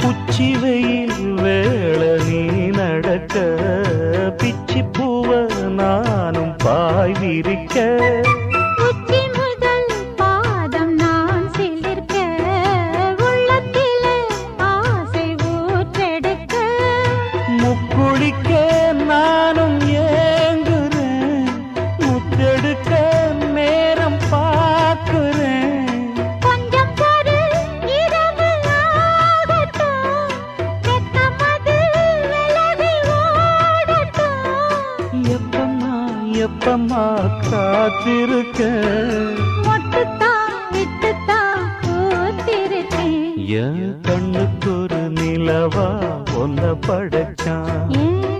உச்சி வெயில் வேள நீ நடக்க பிச்சி பூவ நானும் பாய் விரிக்க உச்சி முதல் பாதம் நான் சிலிர்க்க உள்ளத்திலே ஆசை ஊற்றெடுக்க முக்குளிக்க நானும் ஏங்குறேன் முத்தெடுக்க நேரம் பார்க்கிறேன் கொஞ்சம் பொறு இரவு ஆகட்டும் வெக்கமது விலகி ஓடட்டும் எப்பம்மா எப்பம்மா காத்திருக்க மொட்டுத்தான் விட்டுத்தான் பூத்திருக்கேன் என் கண்ணுக்கு ஒரு நிலவா ஒன்ன படைச்சான் ஏன்